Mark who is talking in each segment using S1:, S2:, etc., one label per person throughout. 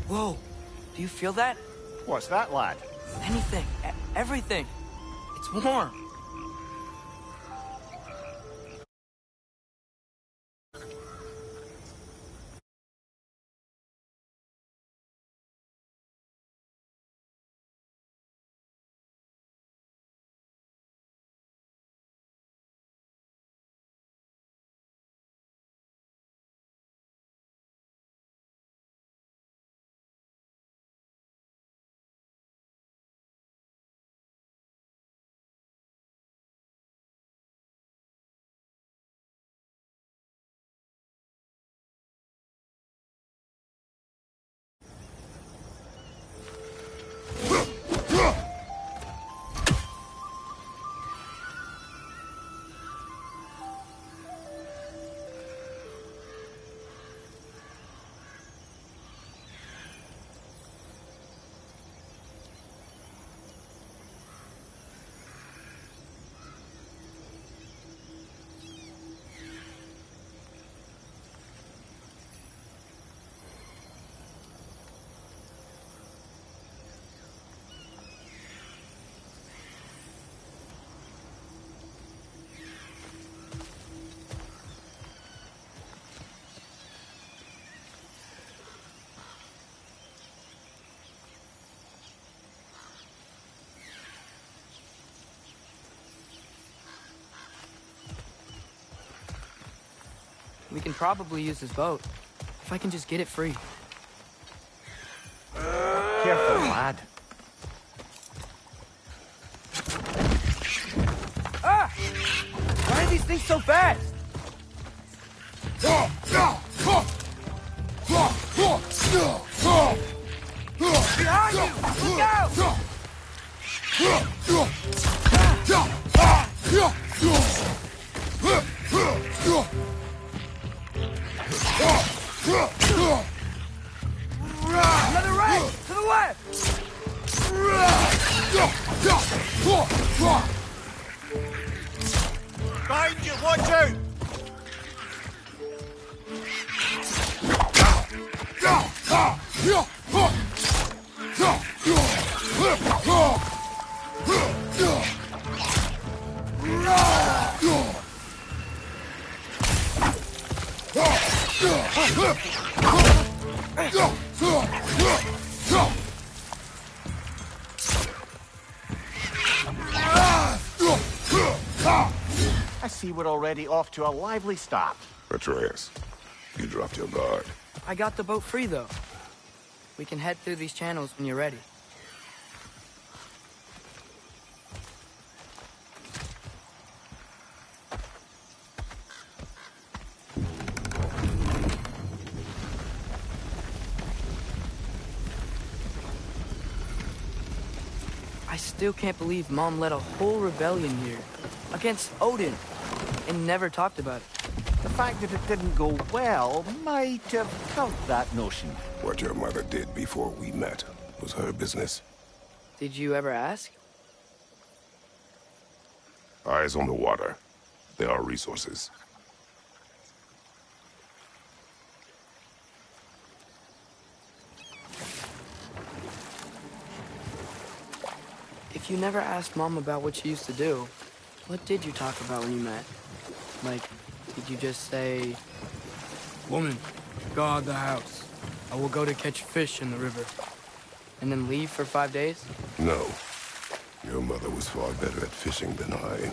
S1: Whoa, do you feel that?
S2: What's that, lad?
S1: Anything, everything. It's warm. We can probably use his boat, if I can just get it free.
S2: Careful, lad.
S1: Ah! Why are these things so fast? Behind you! Look out! Another right! To the left!
S2: Behind you, watch out! I see we're already off to a lively start.
S3: Atreus, you dropped your guard.
S1: I got the boat free, though. We can head through these channels when you're ready. I still can't believe Mom led a whole rebellion here against Odin and never talked about it.
S2: The fact that it didn't go well might have helped that notion.
S3: What your mother did before we met was her business.
S1: Did you ever ask?
S3: Eyes on the water. There are resources.
S1: If you never asked Mom about what she used to do, what did you talk about when you met? Like, did you just say, "Woman, guard the house. I will go to catch fish in the river," and then leave for 5 days?
S3: No. Your mother was far better at fishing than I.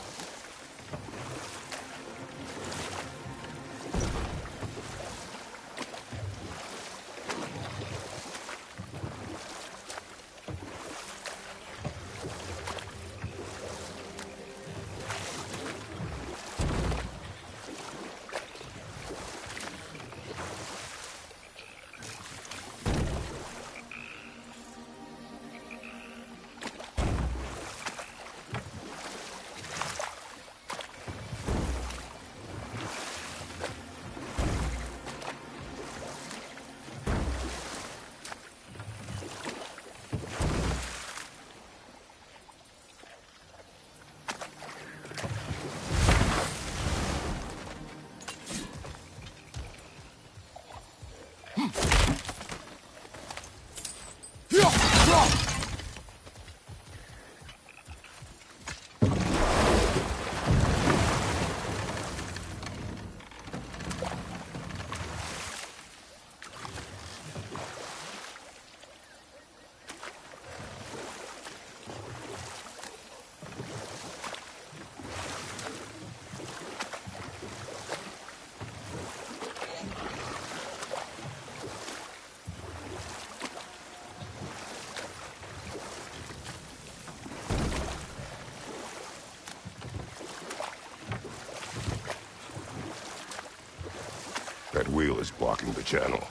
S3: That wheel is blocking the channel.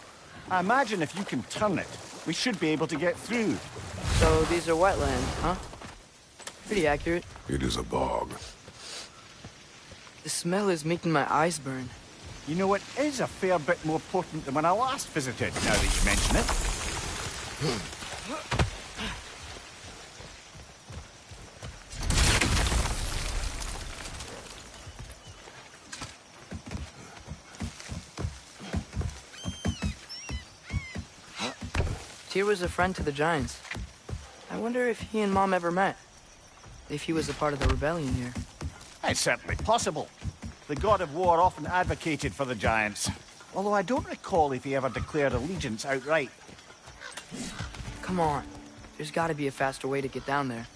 S2: I imagine if you can turn it, we should be able to get through.
S1: So these are wetlands, huh? Pretty accurate.
S3: It is a bog.
S1: The smell is making my eyes burn.
S2: You know, it is a fair bit more potent than when I last visited, now that you mention it.
S1: Tyr was a friend to the Giants. I wonder if he and Mom ever met. If he was a part of the rebellion here.
S2: It's certainly possible. The god of war often advocated for the Giants. Although I don't recall if he ever declared allegiance outright.
S1: Come on. There's gotta be a faster way to get down there.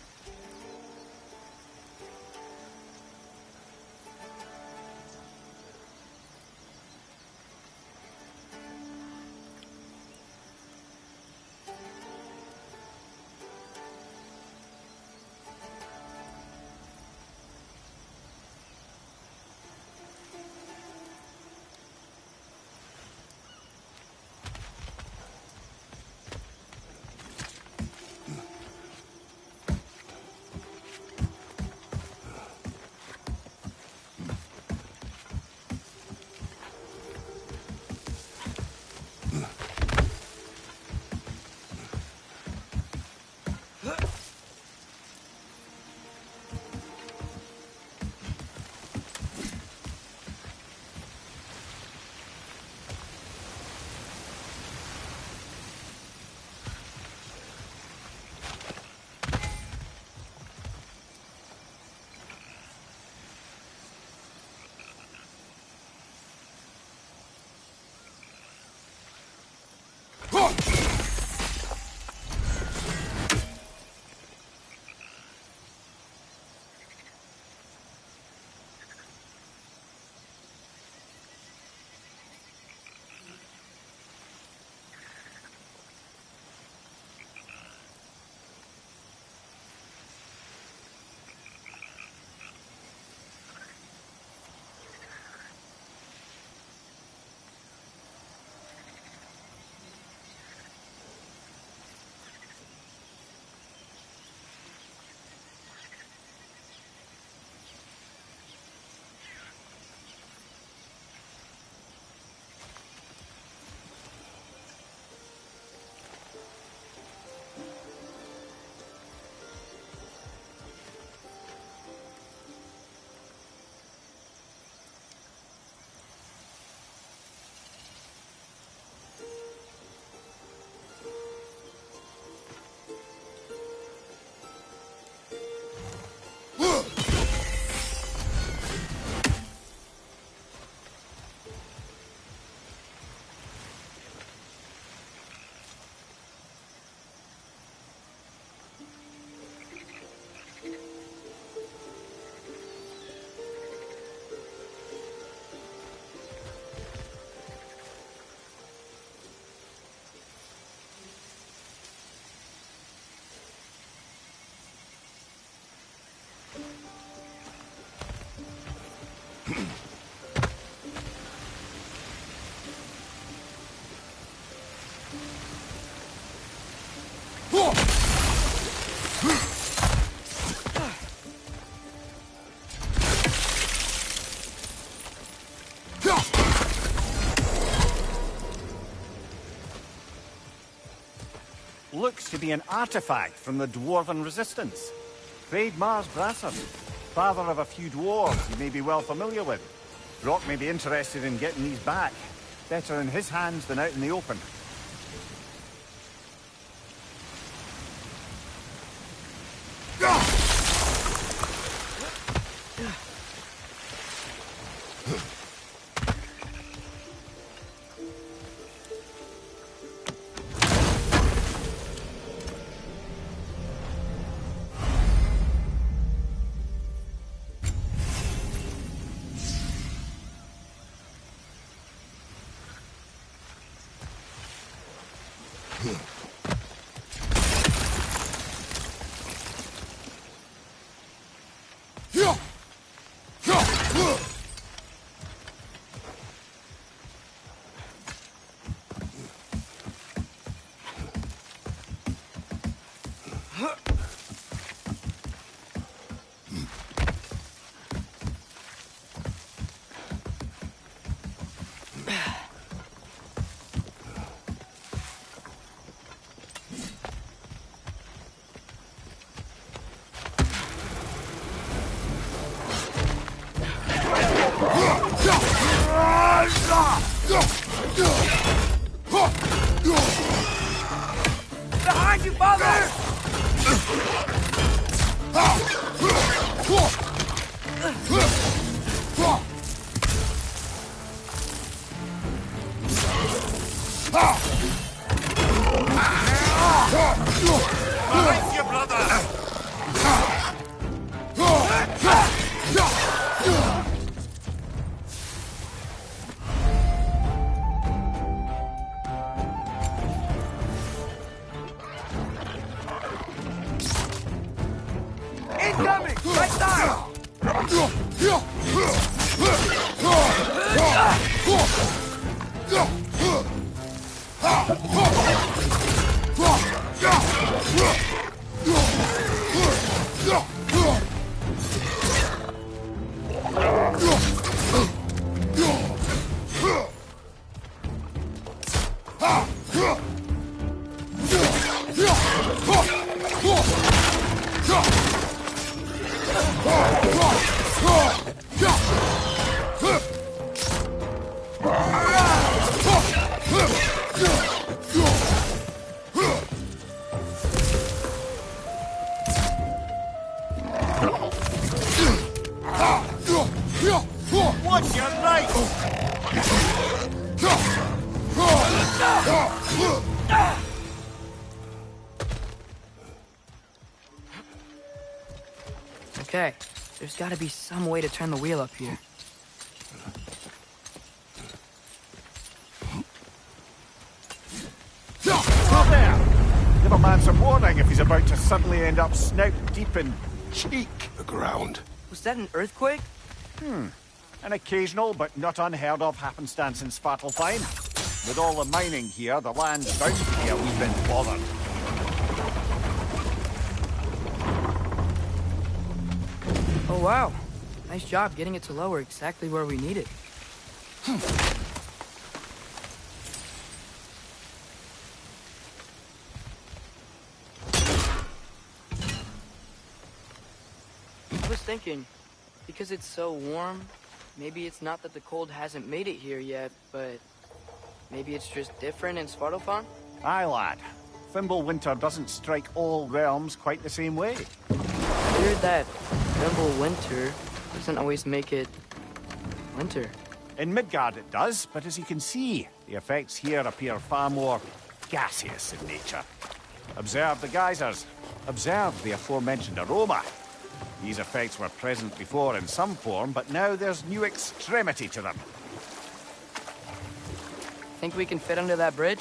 S2: Looks to be an artifact from the Dwarven Resistance. Raid Mars Brasser, father of a few dwarves you may be well familiar with. Rock may be interested in getting these back. Better in his hands than out in the open.
S1: Behind you, father!
S2: Behind you, brother!
S1: Incoming! Right side!
S2: Watch your right!
S1: Okay, there's gotta be some way to turn the wheel up here.
S2: Stop there! Give a man some warning if he's about to suddenly end up snout deep in cheek.
S3: The ground.
S1: Was that an earthquake?
S2: An occasional but not unheard of happenstance in Svartalfheim. With all the mining here, the land's bound to be a wee bit bothered.
S1: Oh wow, nice job getting it to lower exactly where we need it. I was thinking, because it's so warm, maybe it's not that the cold hasn't made it here yet, but maybe it's just different in Svartalfheim?
S2: Aye, lad. Thimble winter doesn't strike all realms quite the same way.
S1: Weird that Thimble winter doesn't always make it winter.
S2: In Midgard it does, but as you can see, the effects here appear far more gaseous in nature. Observe the geysers. Observe the aforementioned aroma. These effects were present before in some form, but now there's new extremity to them.
S1: Think we can fit under that bridge?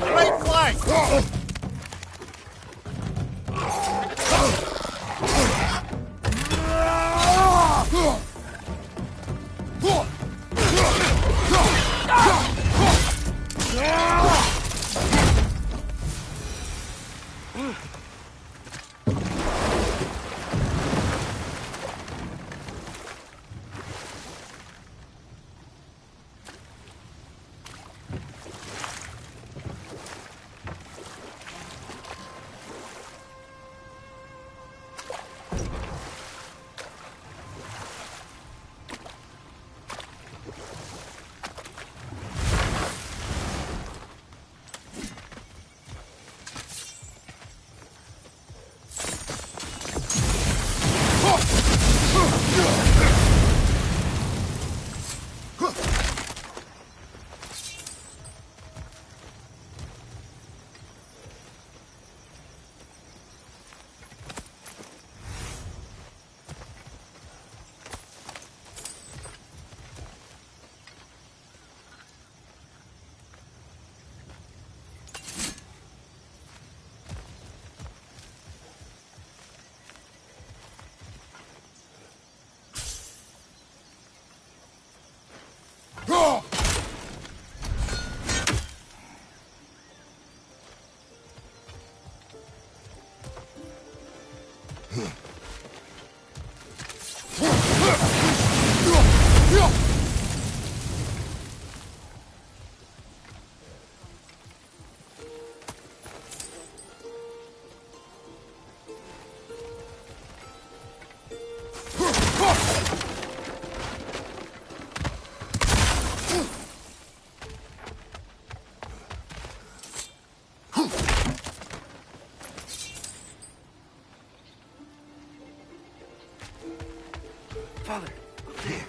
S2: Right flank!
S1: Father, there.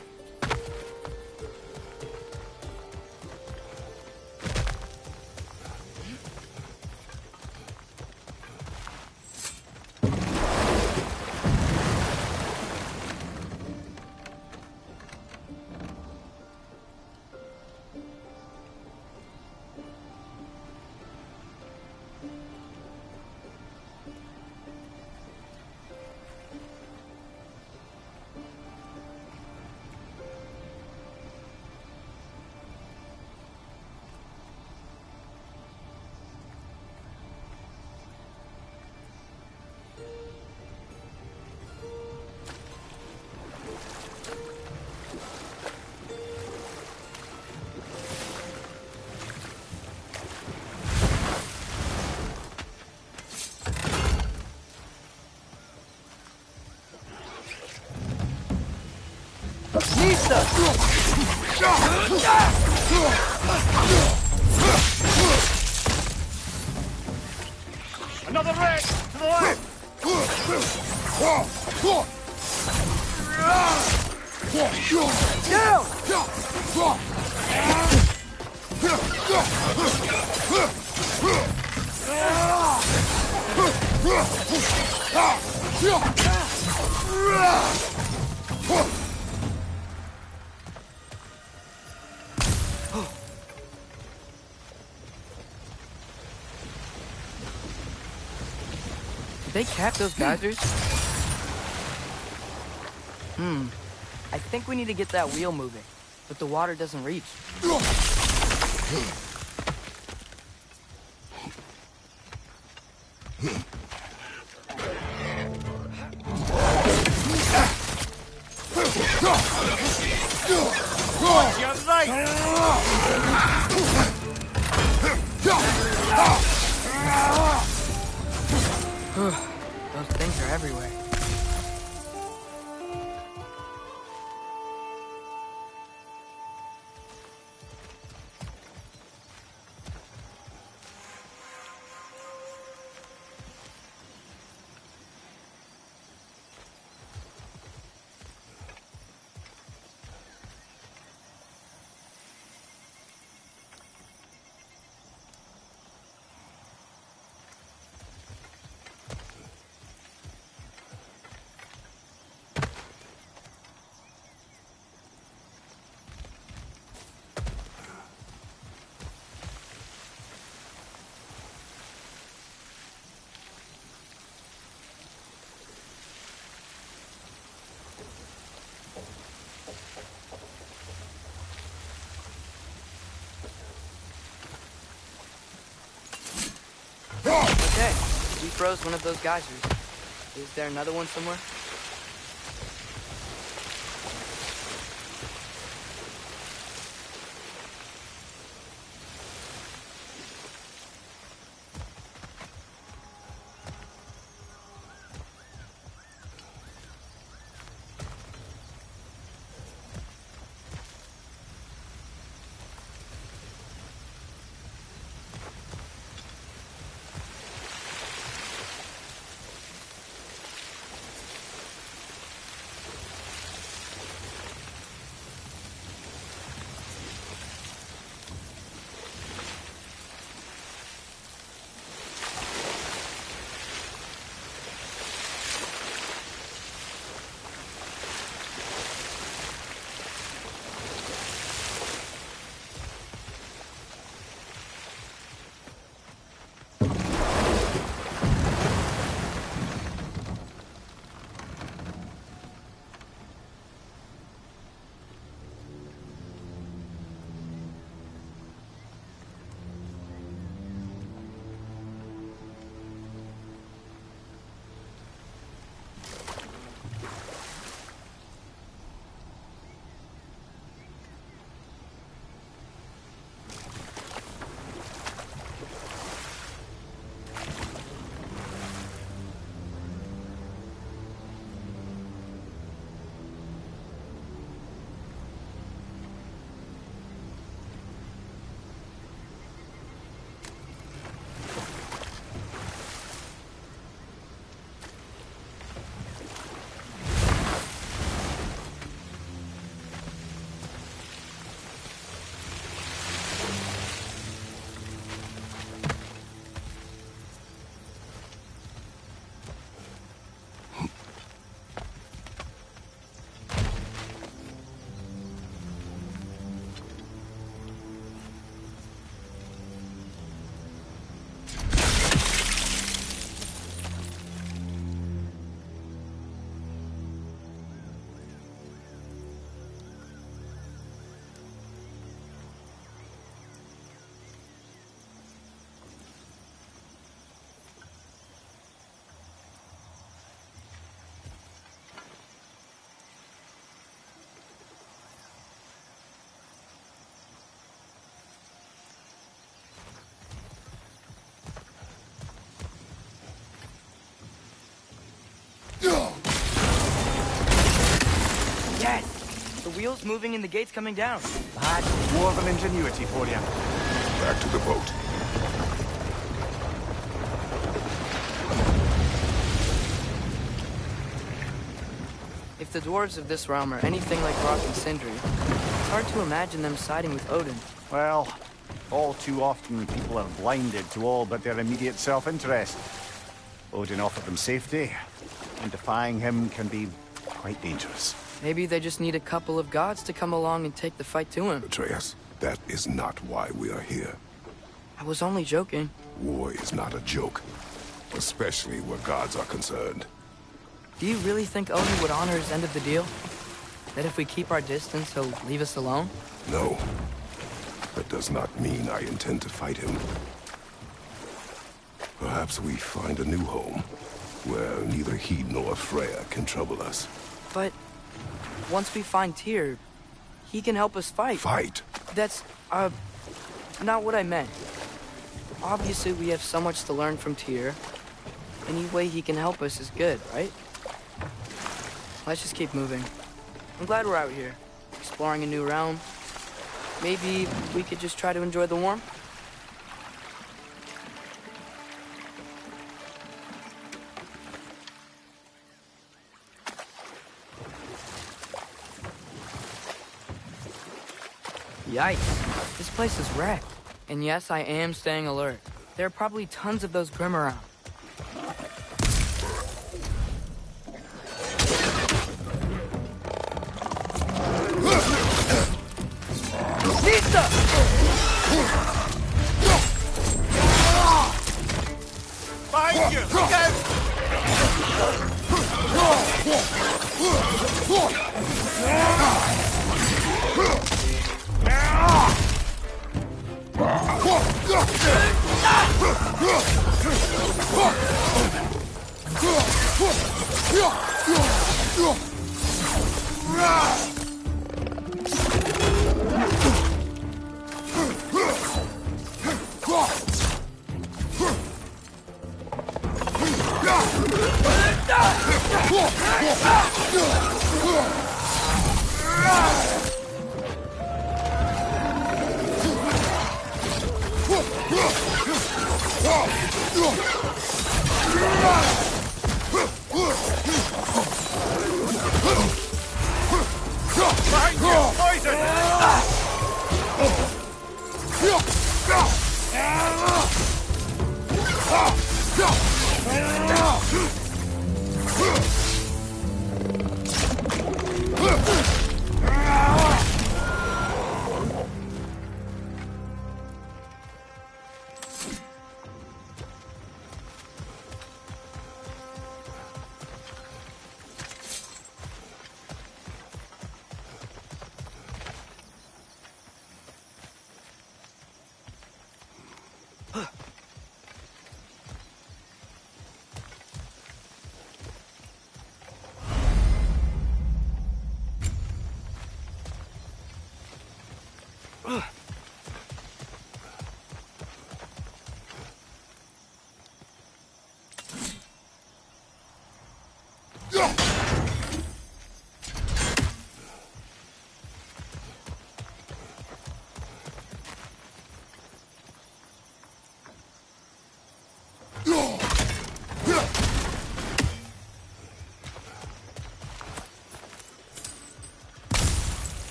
S2: Another wreck! To the left!
S1: Did they cap those geysers? I think we need to get that wheel moving, but the water doesn't reach.
S2: You're right!
S1: Those things are everywhere. Okay, we froze one of those geysers. Is there another one somewhere? wheels moving and the gates coming down.
S2: That's dwarven ingenuity for you.
S3: Back to the boat.
S1: If the dwarves of this realm are anything like Rock and Sindri, it's hard to imagine them siding with Odin.
S2: Well, all too often people are blinded to all but their immediate self-interest. Odin offered them safety, and defying him can be quite dangerous.
S1: Maybe they just need a couple of gods to come along and take the fight to him.
S3: Atreus, that is not why we are here.
S1: I was only joking.
S3: War is not a joke, especially where gods are concerned.
S1: Do you really think Odin would honor his end of the deal? That if we keep our distance, he'll leave us alone?
S3: No. That does not mean I intend to fight him. Perhaps we find a new home, where neither he nor Freya can trouble us.
S1: But once we find Tyr, he can help us fight.
S3: Fight?
S1: That's, not what I meant. Obviously, we have so much to learn from Tyr. Any way he can help us is good, right? Let's just keep moving. I'm glad we're out here, exploring a new realm. Maybe we could just try to enjoy the warmth? Yikes, this place is wrecked. And yes, I am staying alert. There are probably tons of those Grim around.
S2: Behind you! Look out!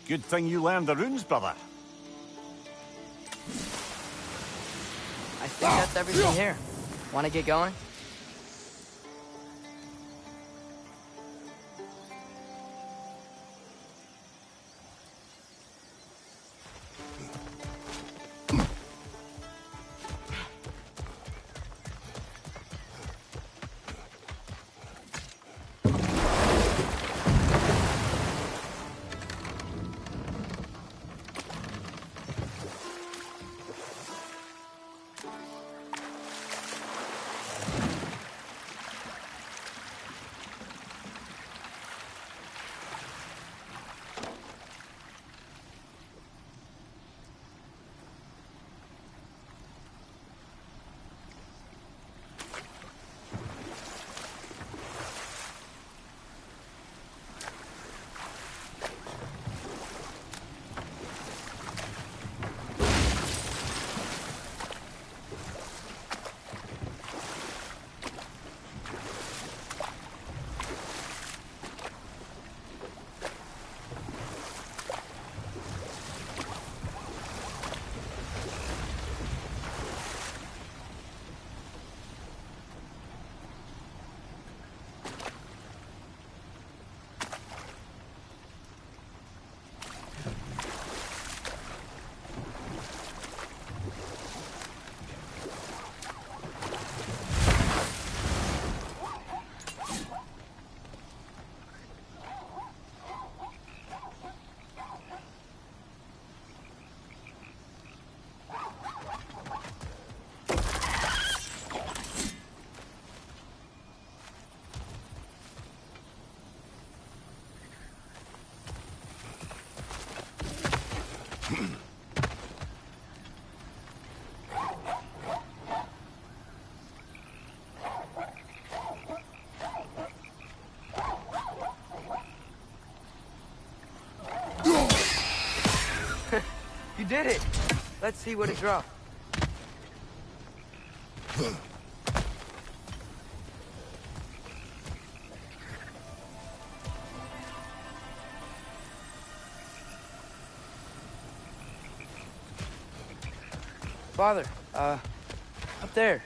S2: Good thing you learned the runes, brother.
S1: I think that's everything here. Want to get going? You did it! Let's see what it dropped. Father, up there.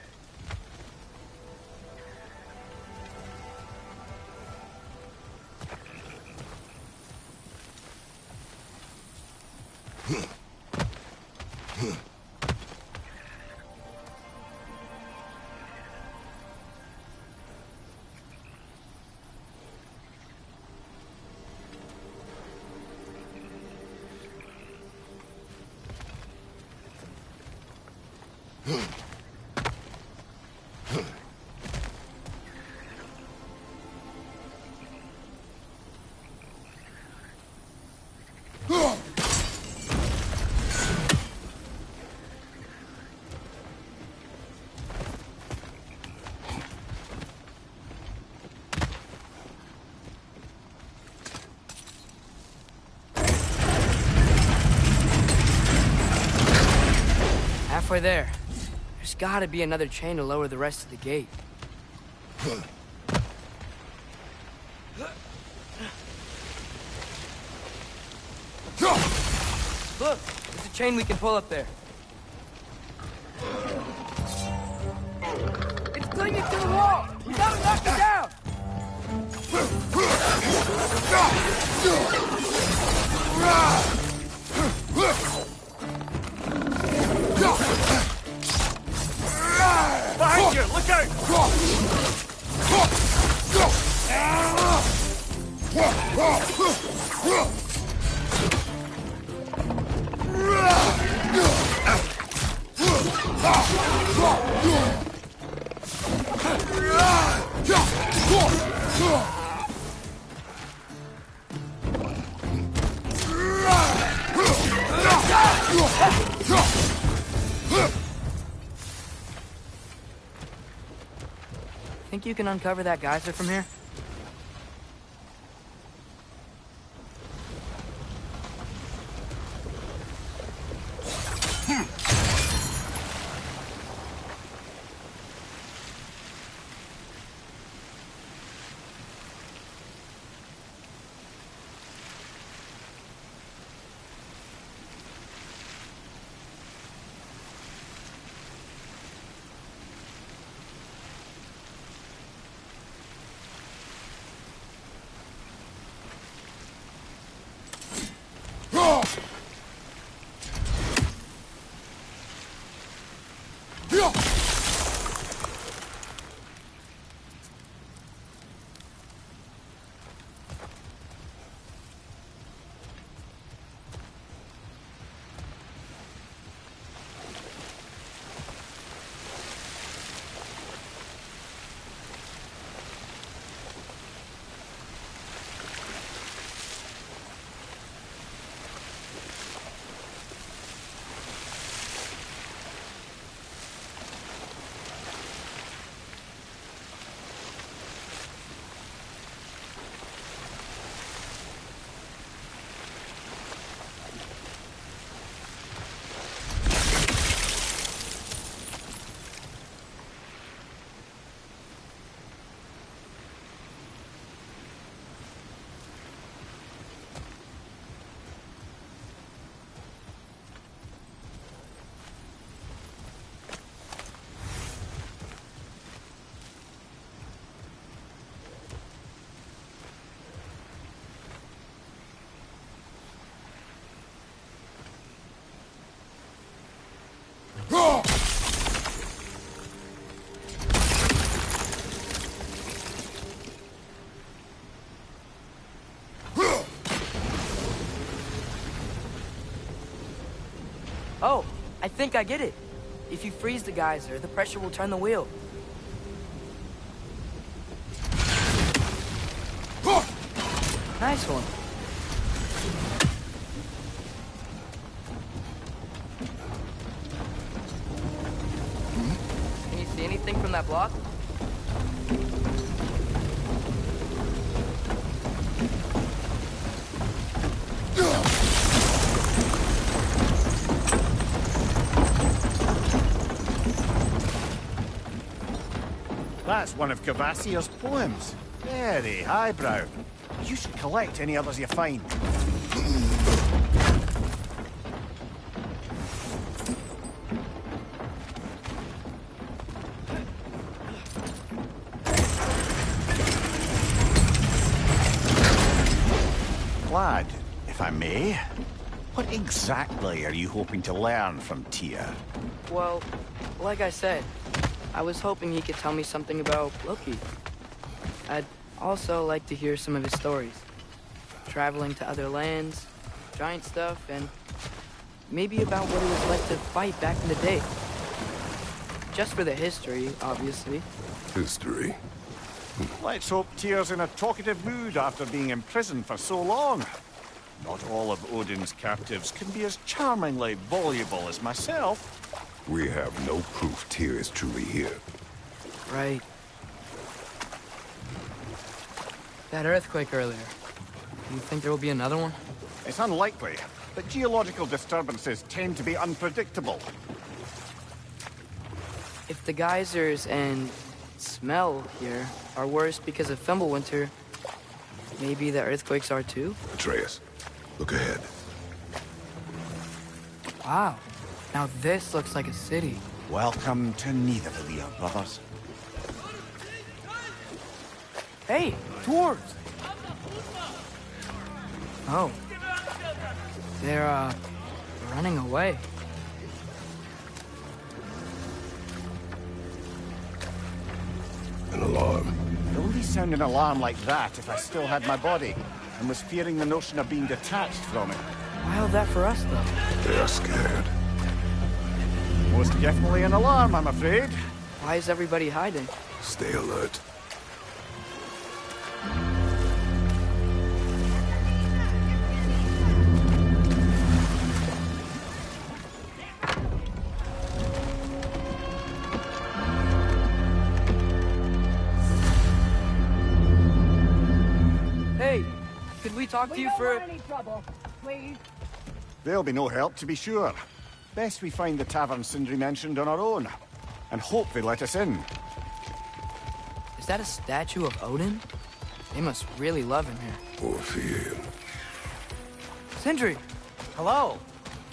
S1: Halfway there. There's gotta be another chain to lower the rest of the gate. Look, there's a chain we can pull up there. It's clinging to the wall! We gotta knock it down!
S2: Behind you! Look out!
S1: Think you can uncover that geyser from here? Oh, I think I get it. If you freeze the geyser, the pressure will turn the wheel. Nice one. Can you see anything from that block?
S2: That's one of Cavassier's poems. Very highbrow. You should collect any others you find. Lad, if I may, what exactly are you hoping to learn from Tyr?
S1: Well, like I said, I was hoping he could tell me something about Loki. I'd also like to hear some of his stories. Traveling to other lands, giant stuff, and maybe about what it was like to fight back in the day. Just for the history, obviously.
S3: History.
S2: Let's hope Tyr's in a talkative mood after being imprisoned for so long. Not all of Odin's captives can be as charmingly voluble as myself.
S3: We have no proof Tyr is truly here.
S1: Right. That earthquake earlier. Do you think there will be another one?
S2: It's unlikely, but geological disturbances tend to be unpredictable.
S1: If the geysers and smell here are worse because of Fimbulwinter, maybe the earthquakes are too?
S3: Atreus, look ahead.
S1: Wow. Now this looks like a city.
S2: Welcome to Nidavellir, brothers.
S1: Hey, dwarves! Oh. They're, running away.
S3: An alarm.
S2: I'd only sound an alarm like that if I still had my body, and was fearing the notion of being detached from it.
S1: Why all that for us, though?
S3: They are scared.
S2: Most definitely an alarm, I'm afraid.
S1: Why is everybody hiding?
S3: Stay alert.
S1: Hey, could we talk to you for...
S4: any trouble, please.
S2: There'll be no help, to be sure. Best we find the tavern Sindri mentioned on our own, and hope they let us in.
S1: Is that a statue of Odin? They must really love him here.
S3: Or fear him.
S1: Sindri!
S5: Hello.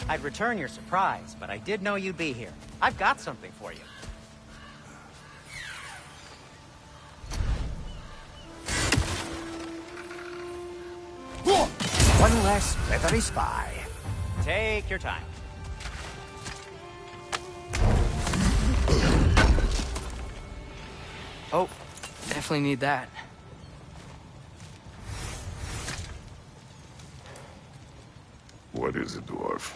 S5: I'd return your surprise, but I did know you'd be here. I've got something for you.
S2: One less feathery spy.
S5: Take your time.
S1: Oh, definitely need that.
S3: What is it, dwarf?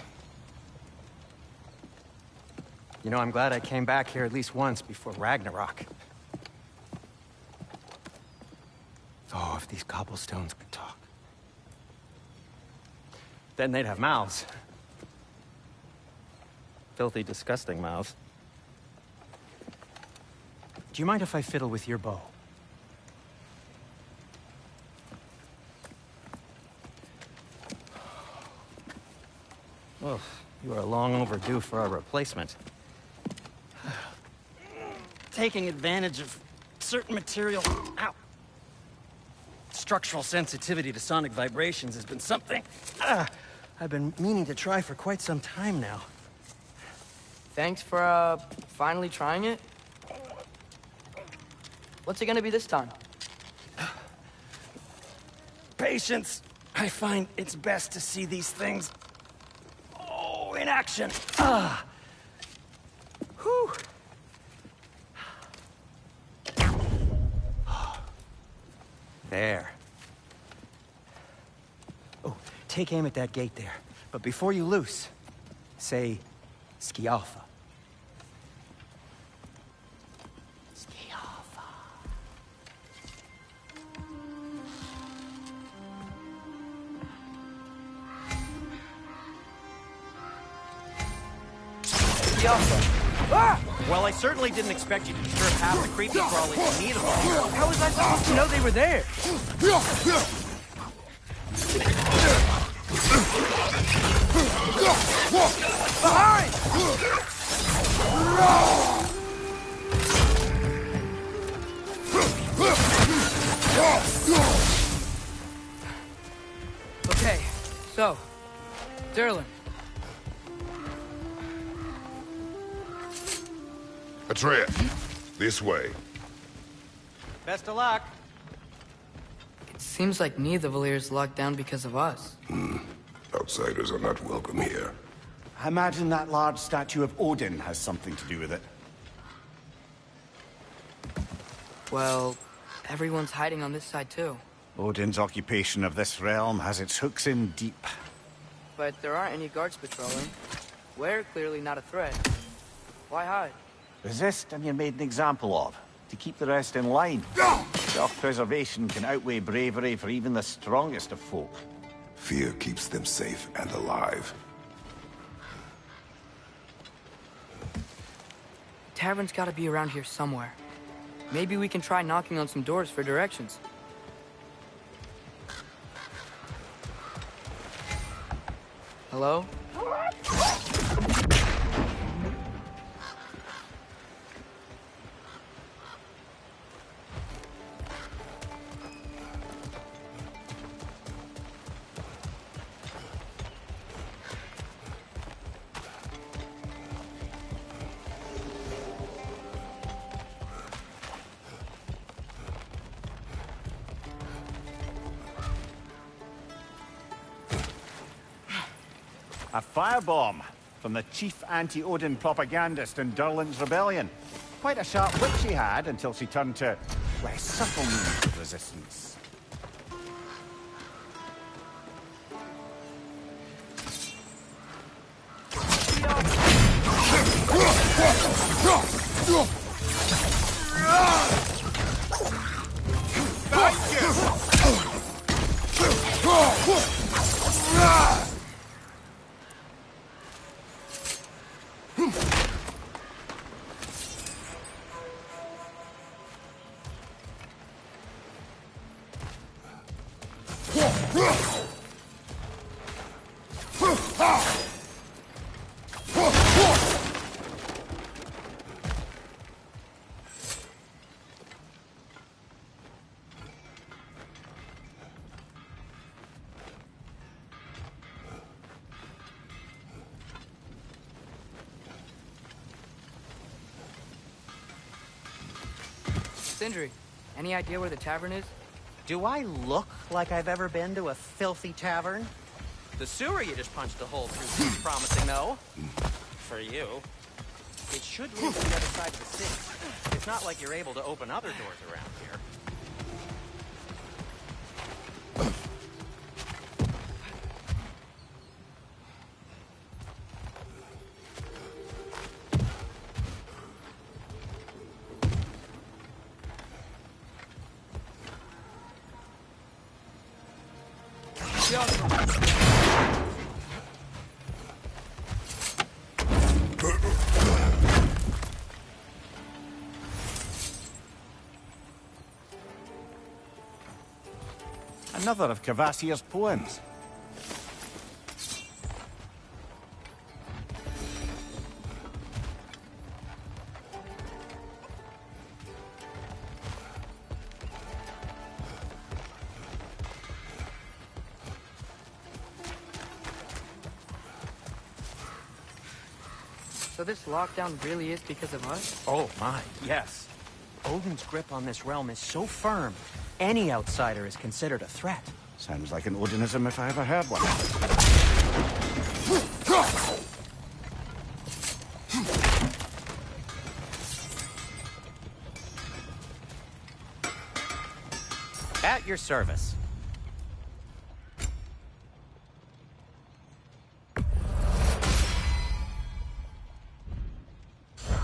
S5: You know, I'm glad I came back here at least once before Ragnarok. Oh, if these cobblestones could talk. Then they'd have mouths. Filthy, disgusting mouths. Do you mind if I fiddle with your bow? Oh, you are long overdue for a replacement. Taking advantage of certain material... Ow! Structural sensitivity to sonic vibrations has been something I've been meaning to try for quite some time now.
S1: Thanks for, finally trying it. What's it gonna be this time?
S5: Patience. I find it's best to see these things... Oh, in action. Whew. There. Oh, take aim at that gate there. But before you loose, say, Skialfa. Skialfa.
S1: Skialfa. Ah!
S5: Well, I certainly didn't expect you to disturb half the creepy crawlies in need of them.
S1: How was I supposed to know they were there? Behind! Okay, so, Durlin.
S3: Atreus, this way.
S5: Best of luck.
S1: It seems like Nidavellir's locked down because of us.
S3: Outsiders are not welcome here.
S2: I imagine that large statue of Odin has something to do with it.
S1: Well, everyone's hiding on this side too.
S2: Odin's occupation of this realm has its hooks in deep.
S1: But there aren't any guards patrolling. We're clearly not a threat. Why hide?
S2: Resist and you're made an example of, to keep the rest in line. Self-preservation can outweigh bravery for even the strongest of folk.
S3: Fear keeps them safe and alive.
S1: Tavern's gotta be around here somewhere. Maybe we can try knocking on some doors for directions. Hello?
S2: A firebomb from the chief anti-Odin propagandist in Durlin's rebellion. Quite a sharp wit she had until she turned to less subtle means of resistance.
S1: Sindri, any idea where the tavern is?
S4: Do I look like I've ever been to a filthy tavern? The sewer you just punched a hole through seems promising, though. For you. It should lead to the other side of the city. It's not like you're able to open other doors around here.
S2: Another of Kvasir's poems.
S1: So this lockdown really is because of us?
S4: Oh my, yes. Odin's grip on this realm is so firm, any outsider is considered a threat.
S2: Sounds like an Odinism if I ever heard one.
S4: At your service.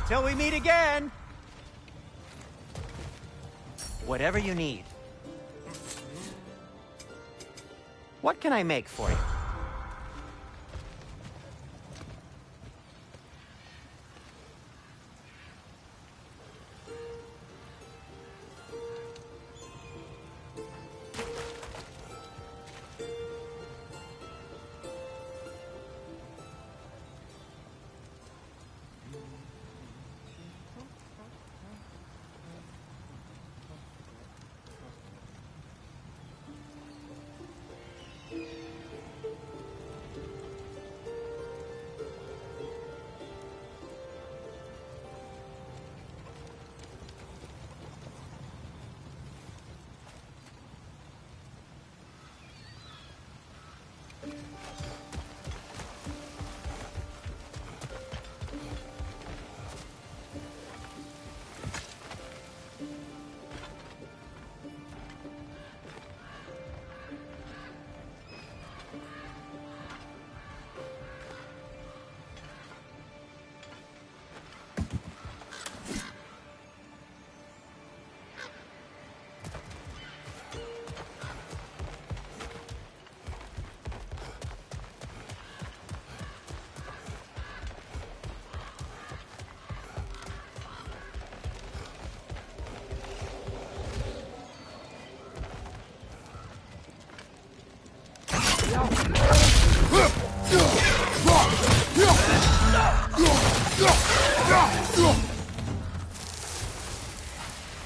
S4: Till we meet again! Whatever you need. What can I make for you?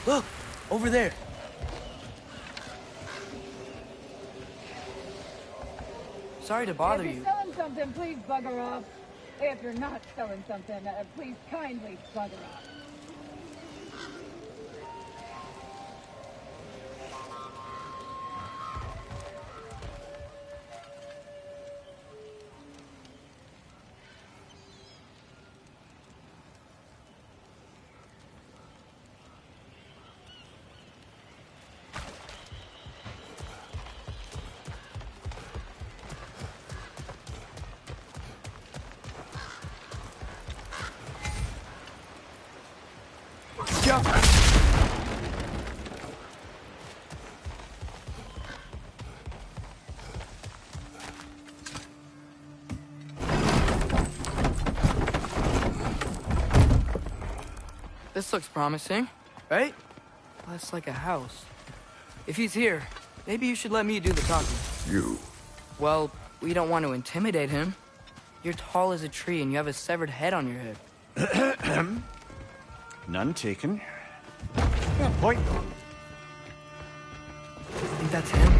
S1: Look! Over there! Sorry to bother
S6: If
S1: you.
S6: you're selling something, please bugger off. If you're not selling something, please kindly bugger off.
S1: This looks promising, right? Less like a house. If he's here, maybe you should let me do the talking.
S3: You.
S1: Well, we don't want to intimidate him. You're tall as a tree and you have a severed head on your head.
S2: None taken. Fair point, though.
S1: Think that's him?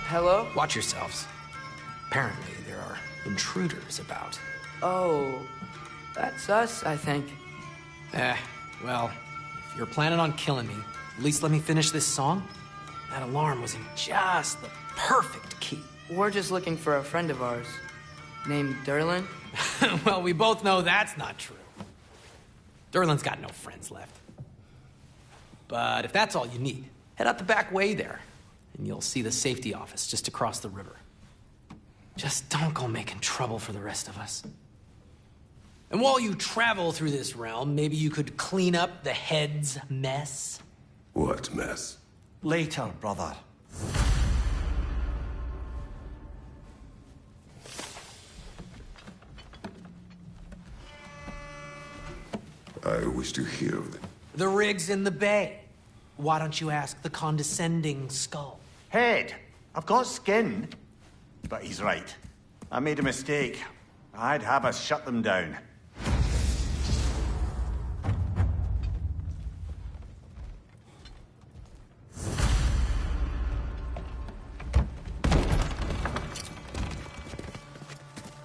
S1: Hello?
S7: Watch yourselves. Apparently, there are intruders about.
S1: Oh, that's us, I think.
S7: Well, if you're planning on killing me, at least let me finish this song. That alarm was in just the perfect key.
S1: We're just looking for a friend of ours, named Durlin.
S7: Well, we both know that's not true. Durlin's got no friends left. But if that's all you need, head out the back way there, and you'll see the safety office just across the river. Just don't go making trouble for the rest of us. And while you travel through this realm, maybe you could clean up the head's mess?
S3: What mess?
S2: Later, brother.
S3: I wish to hear
S7: The rig's in the bay. Why don't you ask the condescending skull?
S2: Head. I've got skin. But he's right. I made a mistake. I'd have us shut them down.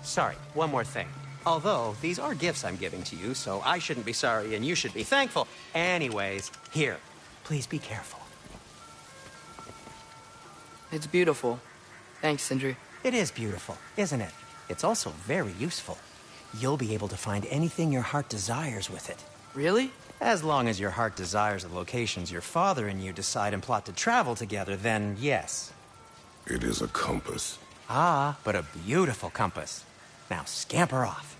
S4: Sorry, one more thing. Although, these are gifts I'm giving to you, so I shouldn't be sorry and you should be thankful. Anyways, here, please be careful.
S1: It's beautiful. Thanks, Sindri.
S4: It is beautiful, isn't it? It's also very useful. You'll be able to find anything your heart desires with it.
S1: Really?
S4: As long as your heart desires the locations your father and you decide and plot to travel together, then yes.
S3: it. It is a compass.
S4: Ah, but a beautiful compass. Now scamper off.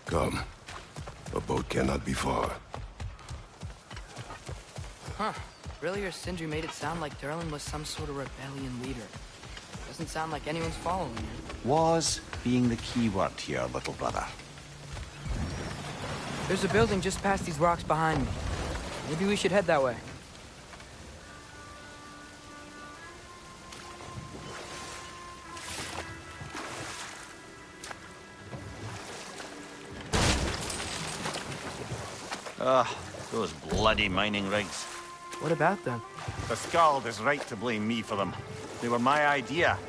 S3: Come. A boat cannot be far.
S1: Huh. Earlier, Sindri made it sound like Durlin was some sort of rebellion leader. Doesn't sound like anyone's following him.
S2: Was being the key word here, little brother.
S1: There's a building just past these rocks behind me. Maybe we should head that way.
S2: Ugh, those bloody mining rigs.
S1: What about them?
S2: The Skald is right to blame me for them. They were my idea.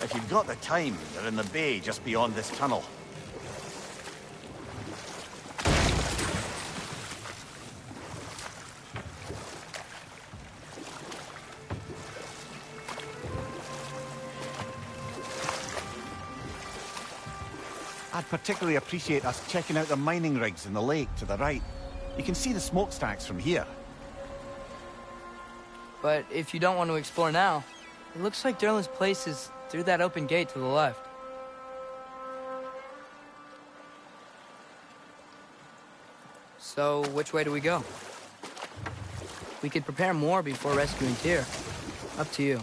S2: If you've got the time, they're in the bay just beyond this tunnel. I'd particularly appreciate us checking out the mining rigs in the lake to the right. You can see the smokestacks from here.
S1: But if you don't want to explore now, it looks like Durlin's place is through that open gate to the left. So, which way do we go? We could prepare more before rescuing Tyr. Up to you.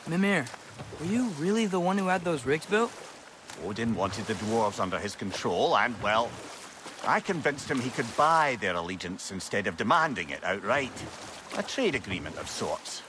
S1: Mimir, were you really the one who had those rigs built?
S2: Odin wanted the dwarves under his control, and, well, I convinced him he could buy their allegiance instead of demanding it outright. A trade agreement of sorts.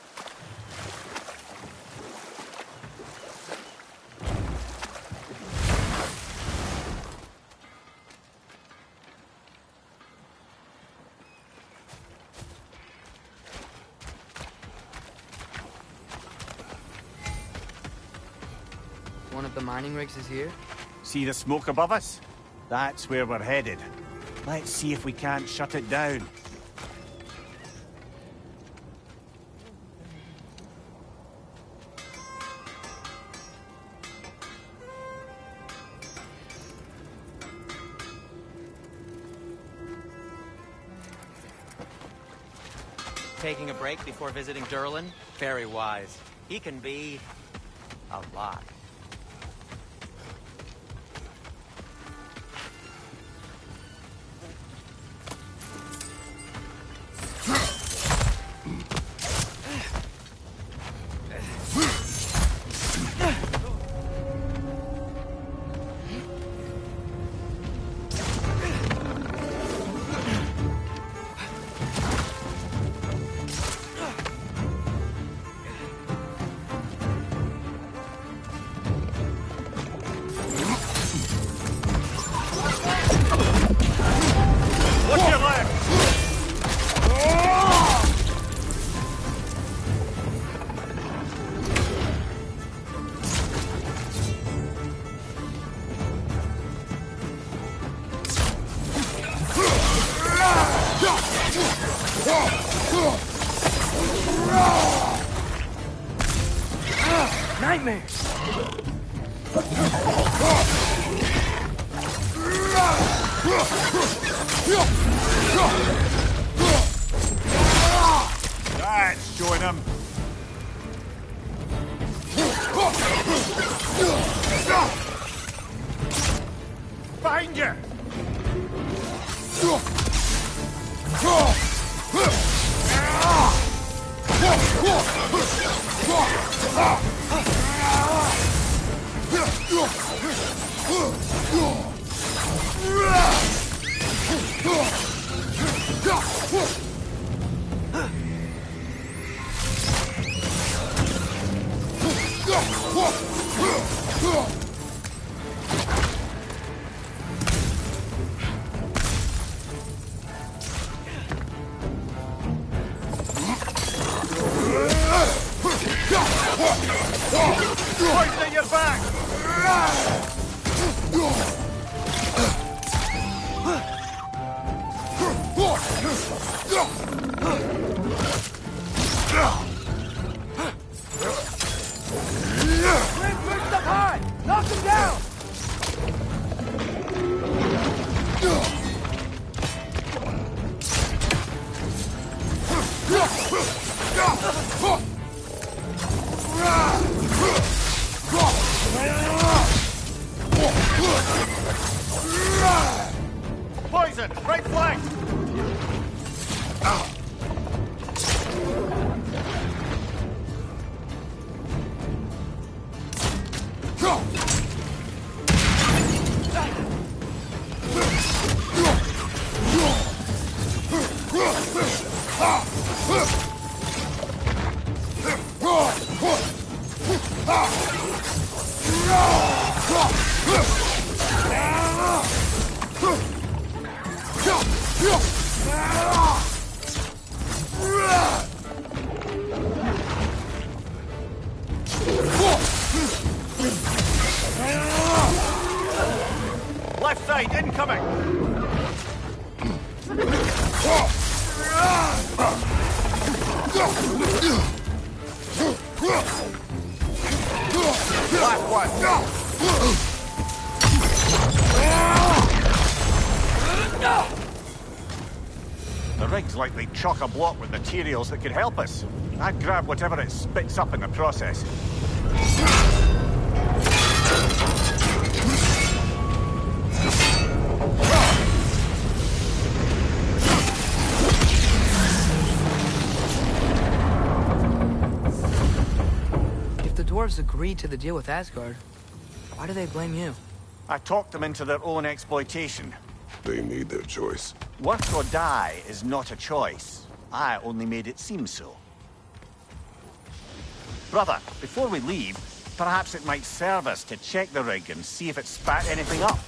S1: One of the mining rigs is here?
S2: See the smoke above us? That's where we're headed. Let's see if we can't shut it down.
S4: Taking a break before visiting Durlin? Very wise. He can be a lot.
S1: Nightmares!
S2: That's showing him. Behind you! Poison your back!
S1: Quick, up high! Knock him down!
S2: Poison! Right flank! incoming! Last one! The rig's likely chock-a-block with materials that could help us. I'd grab whatever it spits up in the process.
S1: If the dwarves agreed to the deal with Asgard, why do they blame you?
S2: I talked them into their own exploitation.
S3: They made their choice.
S2: Work or die is not a choice. I only made it seem so. Brother, before we leave, perhaps it might serve us to check the rig and see if it spat anything up.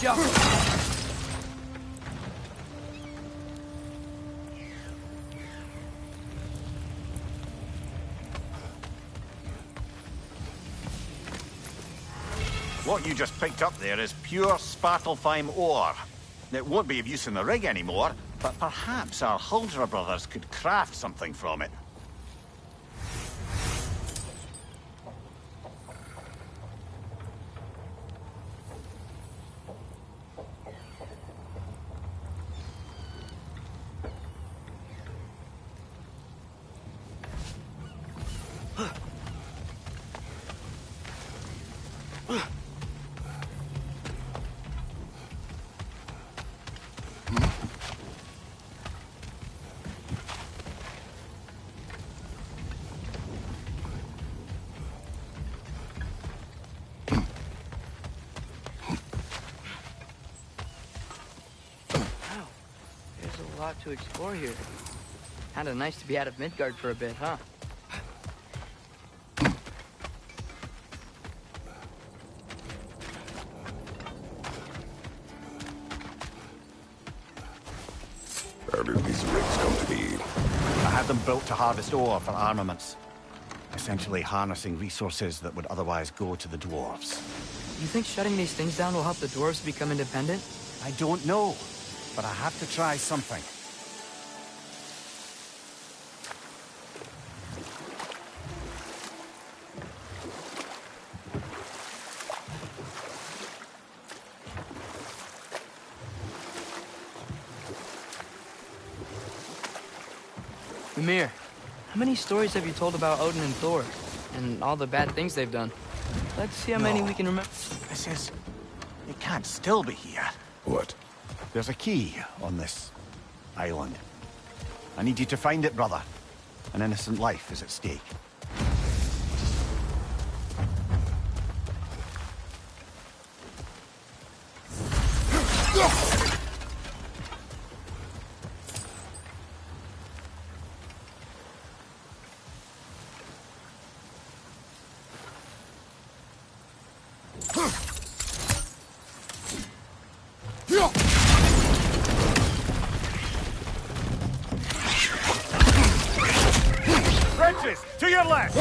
S1: Yo!
S2: What you just picked up there is pure Svartalfheim ore. It won't be of use in the rig anymore, but perhaps our Huldra brothers could craft something from it.
S1: To explore here. Kinda nice to be out of Midgard for a bit, huh?
S3: How did these rigs come to be?
S2: I had them built to harvest ore for armaments. Essentially harnessing resources that would otherwise go to the dwarves.
S1: You think shutting these things down will help the dwarves become independent?
S2: I don't know, but I have to try something.
S1: Mimir, how many stories have you told about Odin and Thor? And all the bad things they've done? Let's see how many we can remember.
S2: This is... It can't still be here.
S3: What?
S2: There's a key on this island. I need you to find it, brother. An innocent life is at stake. Wretches, to your left!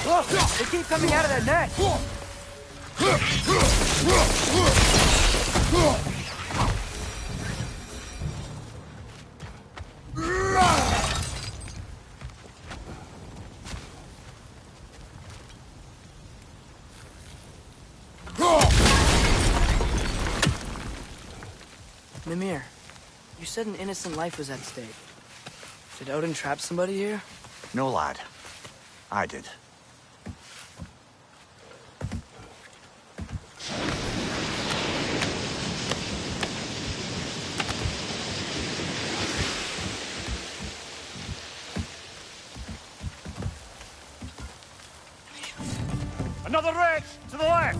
S1: Look, they keep coming out of that net. Mimir, you said an innocent life was at stake. Did Odin trap somebody here?
S2: No, lad. I did. Another wretch! To the left!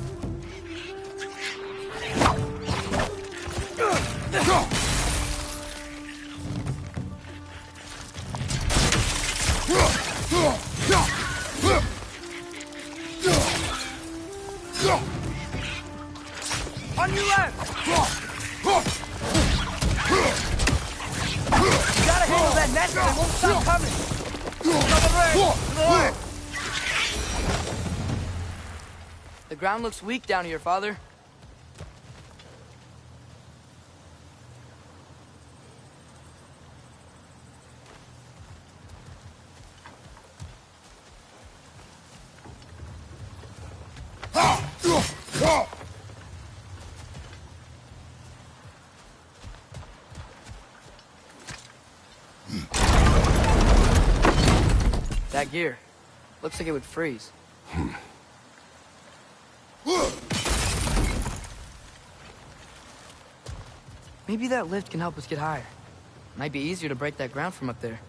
S1: On your left! You gotta handle that net or they won't stop coming!
S2: Another wretch! To the left!
S1: The ground looks weak down here, Father. That gear. Looks like it would freeze. Maybe that lift can help us get higher. Might be easier to break that ground from up there.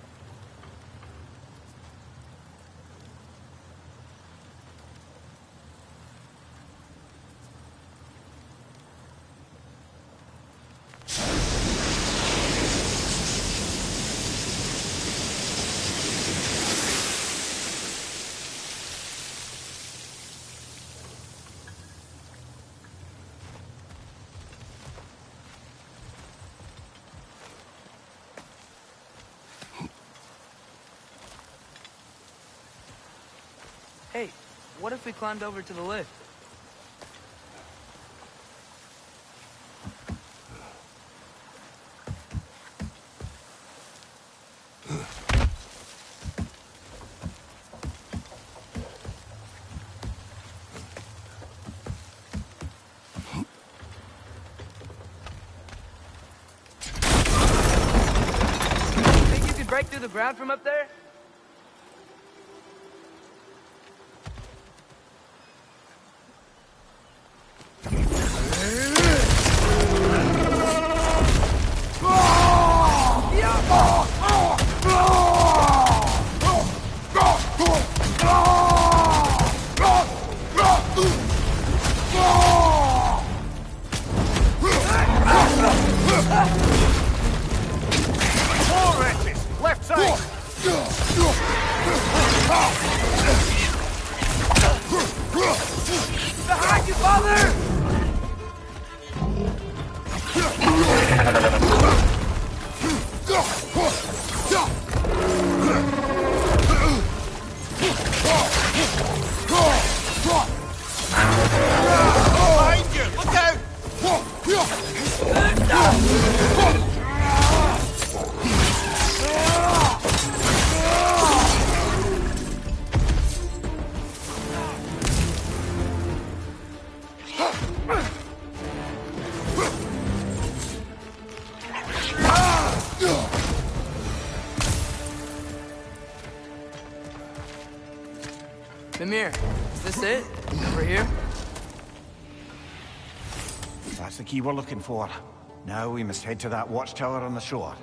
S1: Hey, what if we climbed over to the lift? Think you could break through the ground from up there?
S2: More wretches! Left side!
S1: Behind you, Father!
S2: Behind you! Look out!
S1: Mimir, is this it? Over here?
S2: That's the key we're looking for. Now we must head to that watchtower on the shore.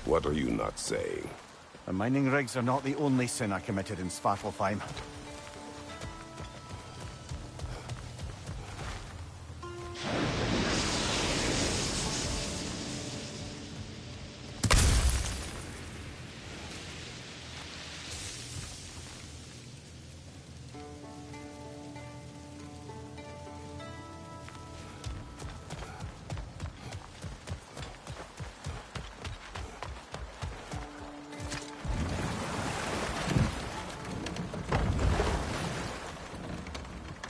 S3: What are you not saying?
S2: The mining rigs are not the only sin I committed in Svartalfheim.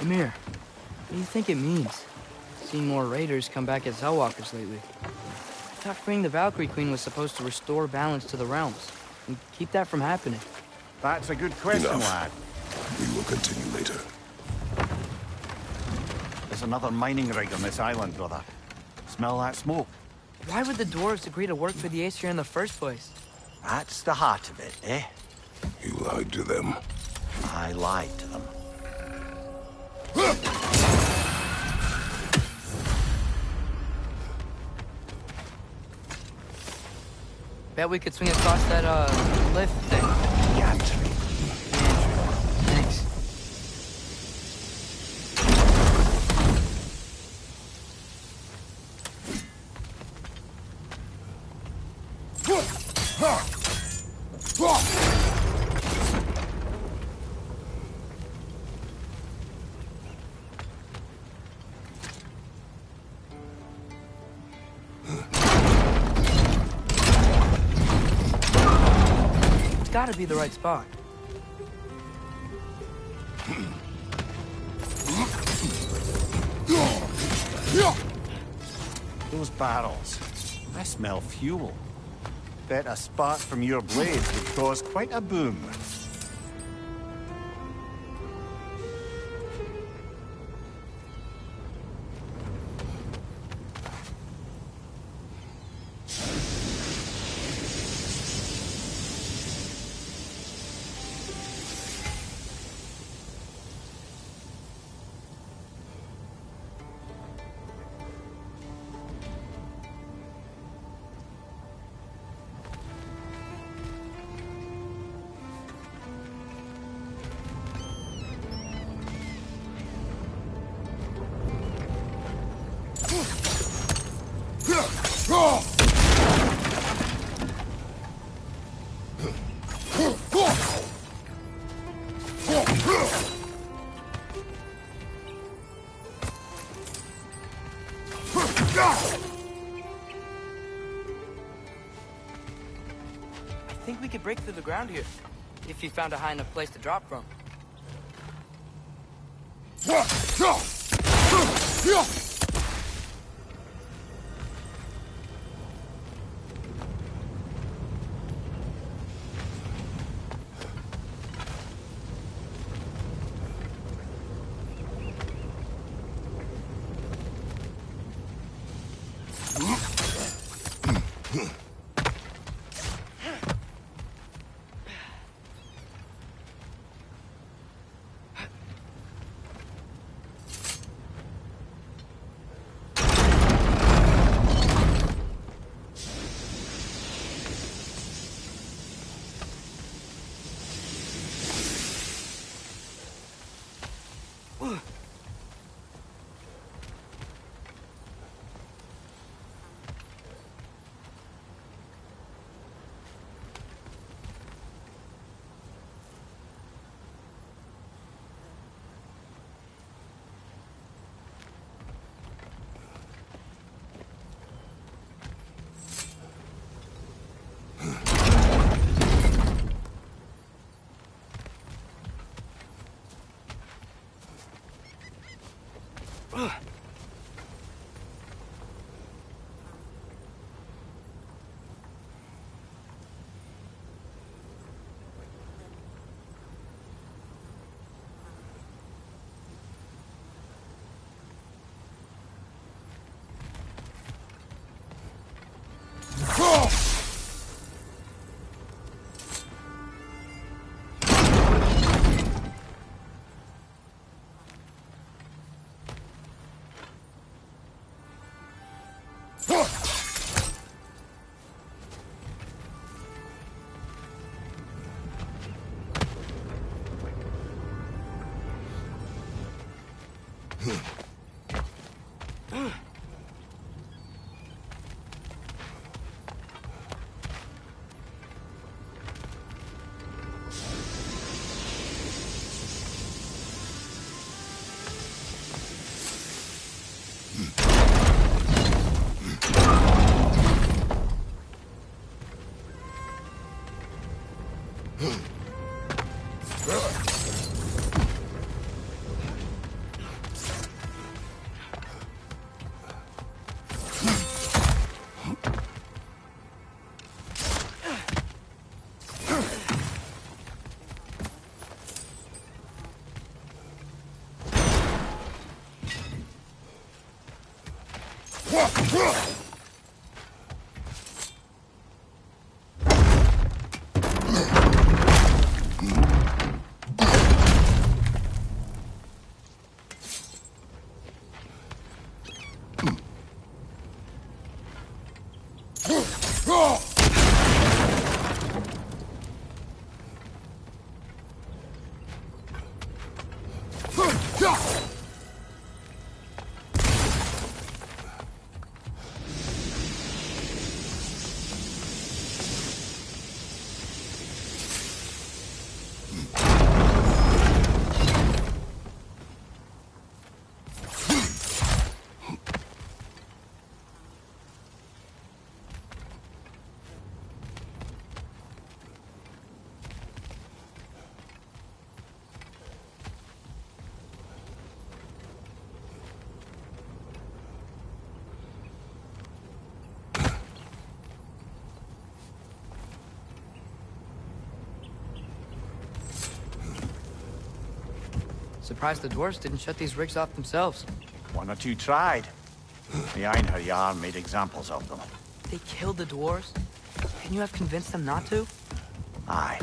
S1: Mimir, what do you think it means? Seeing more raiders come back as Hellwalkers lately. I thought freeing the Valkyrie Queen was supposed to restore balance to the realms and keep that from happening.
S2: That's a good question,
S3: Enough.
S2: lad.
S3: We will continue later.
S2: There's another mining rig on this island, brother. Smell that smoke?
S1: Why would the dwarves agree to work for the Aesir in the first place?
S2: That's the heart of it, eh?
S3: You lied to them.
S2: I lied to them.
S1: Bet we could swing across that, lift thing.
S2: Gantry.
S1: Thanks. It's gotta be the right spot.
S2: Those barrels. I smell fuel. Bet a spark from your blades would cause quite a boom.
S1: I think we could break through the ground here, if you found a high enough place to drop from. Surprised the dwarves didn't shut these rigs off themselves.
S2: One or two tried. The Einherjar made examples of them.
S1: They killed the dwarves? Couldn't you have convinced them not to?
S2: Aye.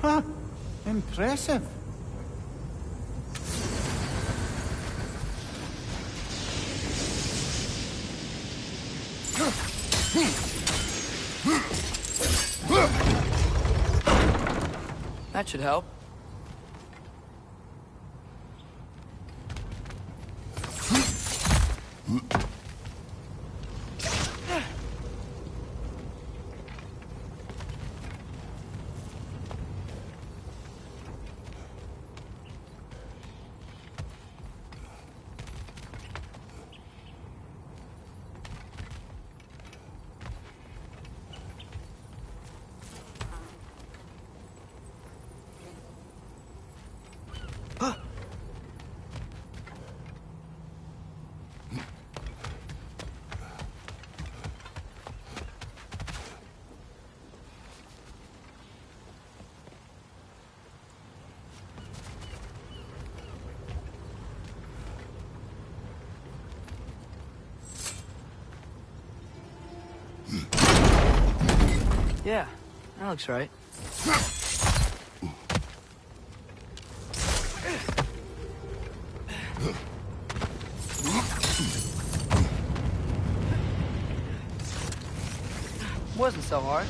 S2: Huh. Impressive.
S1: That should help. Yeah, that looks right. Wasn't so hard.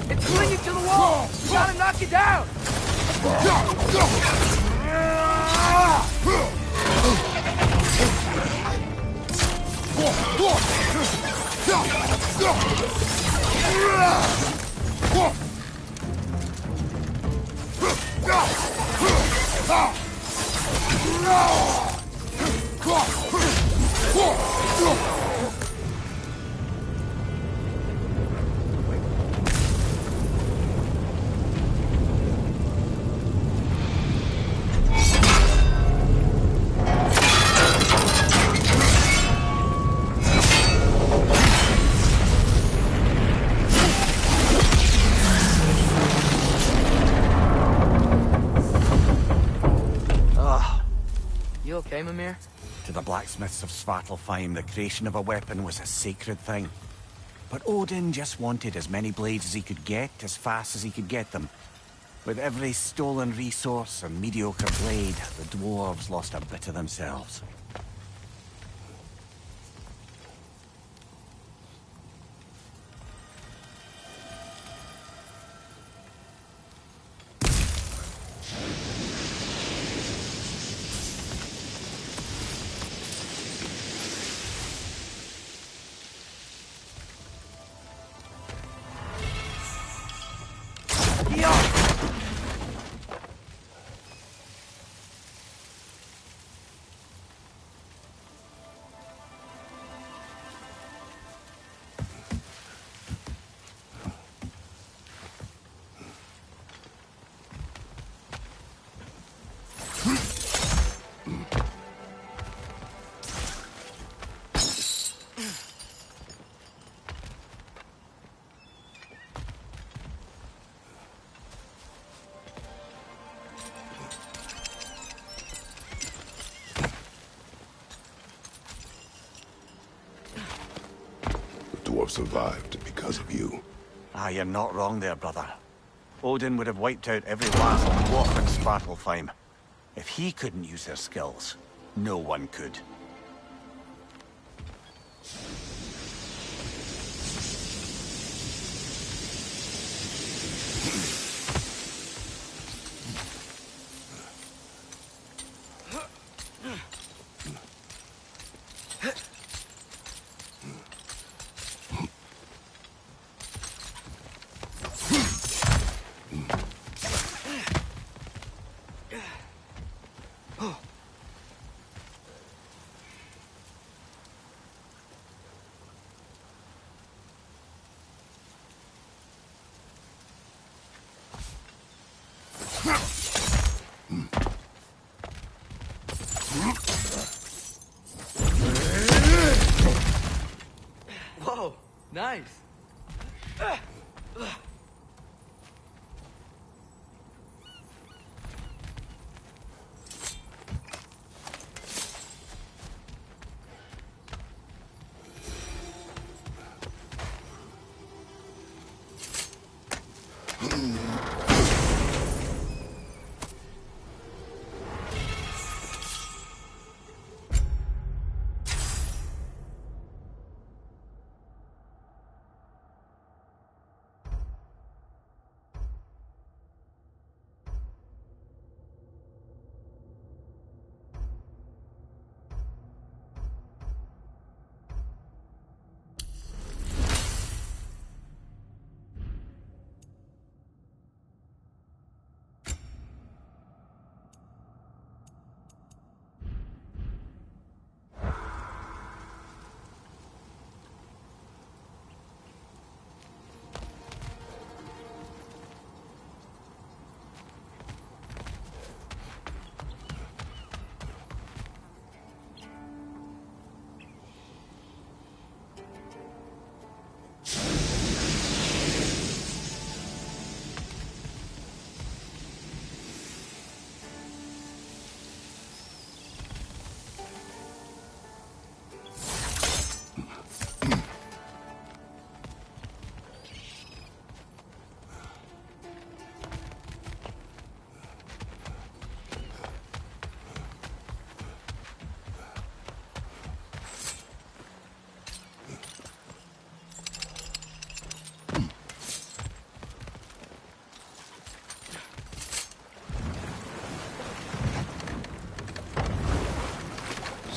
S1: It's clinging to the wall! You gotta knock it down! You okay, Mimir?
S2: To the blacksmiths of Svartalfheim, the creation of a weapon was a sacred thing. But Odin just wanted as many blades as he could get, as fast as he could get them. With every stolen resource and mediocre blade, the dwarves lost a bit of themselves.
S3: Dwarf survived because of you.
S2: Ah, you're not wrong there, brother. Odin would have wiped out every last dwarf in Svartalfheim. If he couldn't use their skills, no one could.
S1: Whoa, nice.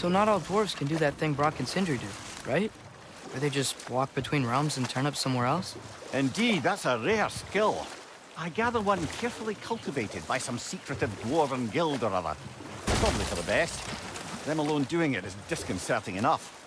S1: So not all dwarves can do that thing Brock and Sindri do, right? Where they just walk between realms and turn up somewhere else?
S2: Indeed, that's a rare skill. I gather one carefully cultivated by some secretive dwarven guild or other. Probably for the best. Them alone doing it is disconcerting enough.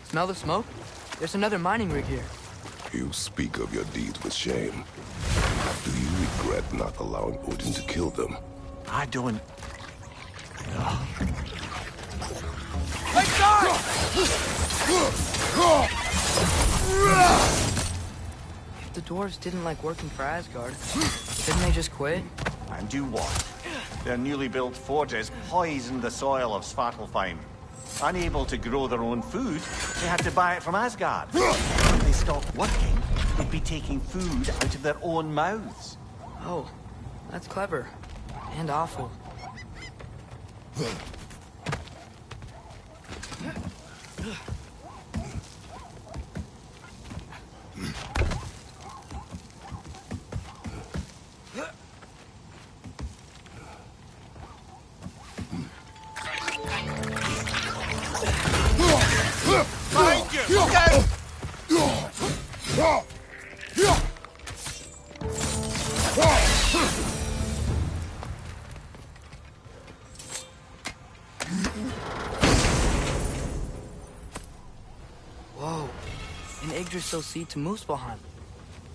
S1: Smell the smoke? There's another mining rig here.
S3: You speak of your deeds with shame. Do you regret not allowing Odin to kill them?
S2: I don't...
S1: If the dwarves didn't like working for Asgard, didn't they just quit?
S2: And do what? Their newly built forges poisoned the soil of Svartalfheim. Unable to grow their own food, they had to buy it from Asgard. When they stopped working, they'd be taking food out of their own mouths.
S1: Oh, that's clever. And awful. Whoa, an Yggdrasil seed to Muspelheim.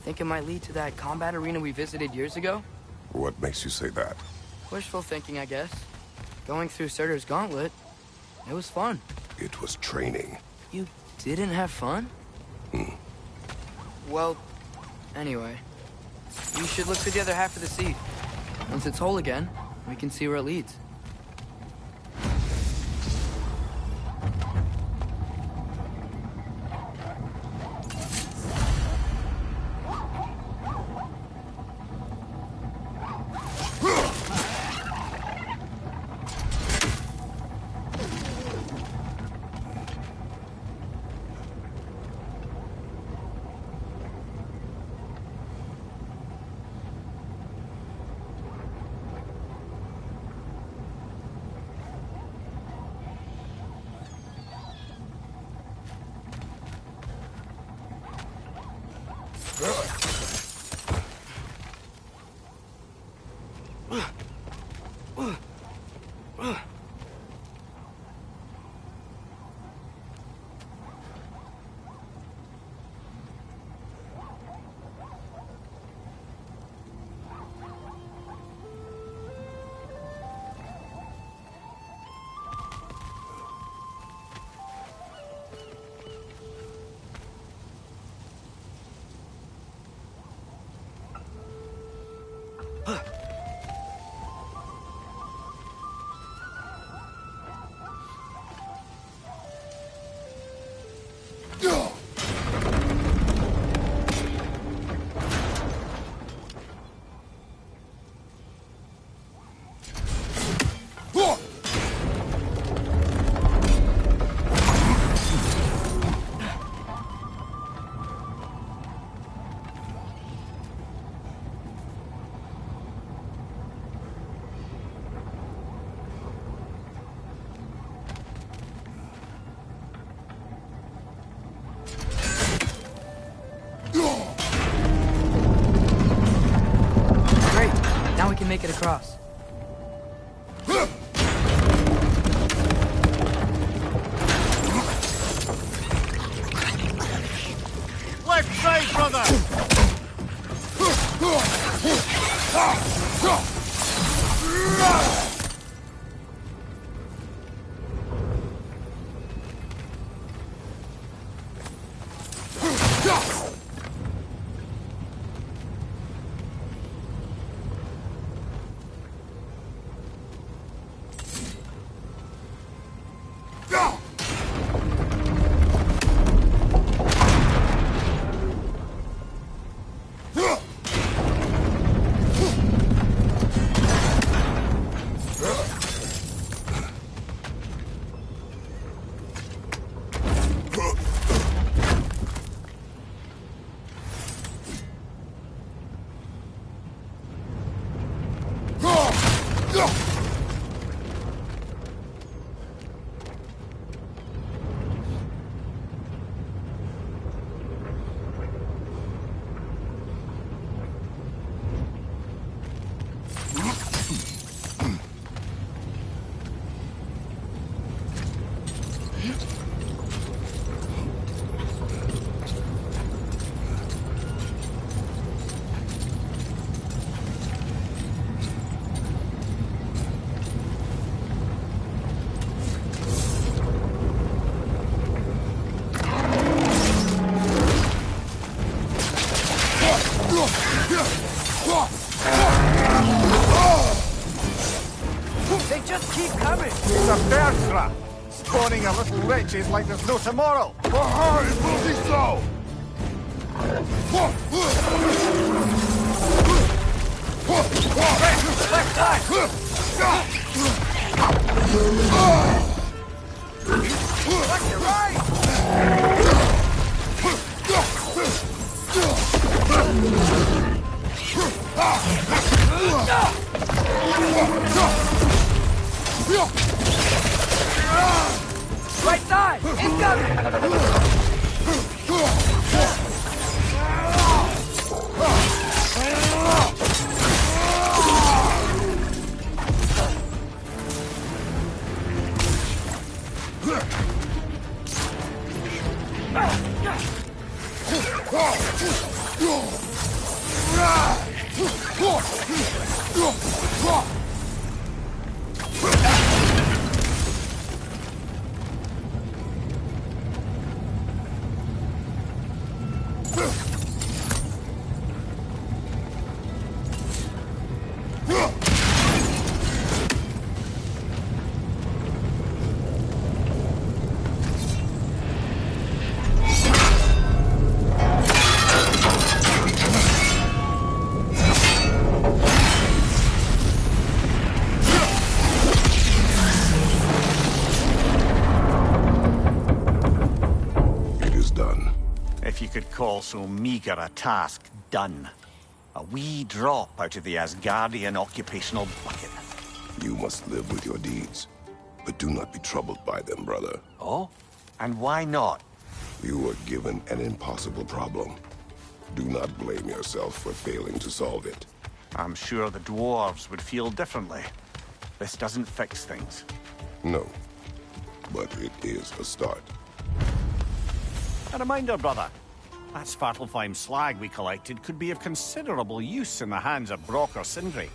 S1: Think it might lead to that combat arena we visited years ago?
S3: What makes you say that?
S1: Wishful thinking, I guess. Going through Surtur's gauntlet, it was fun.
S3: It was training.
S1: You didn't have fun? Well, anyway. You should look for the other half of the seed. Once it's whole again, we can see where it leads. Make it across.
S2: Left side, brother!
S4: They just keep coming.
S2: It's a bear trap, spawning a little wretches like there's no tomorrow.
S3: For her, it will be so!
S4: Left side. Left to right. Right side. Incoming.
S2: If you could call so meager a task done. A wee drop out of the Asgardian occupational bucket.
S3: You must live with your deeds, but do not be troubled by them, brother.
S2: Oh? And why not?
S3: You were given an impossible problem. Do not blame yourself for failing to solve it.
S2: I'm sure the dwarves would feel differently. This doesn't fix things.
S3: No, but it is a start.
S2: A reminder, brother. That Svartalfheim slag we collected could be of considerable use in the hands of Brock or Sindri.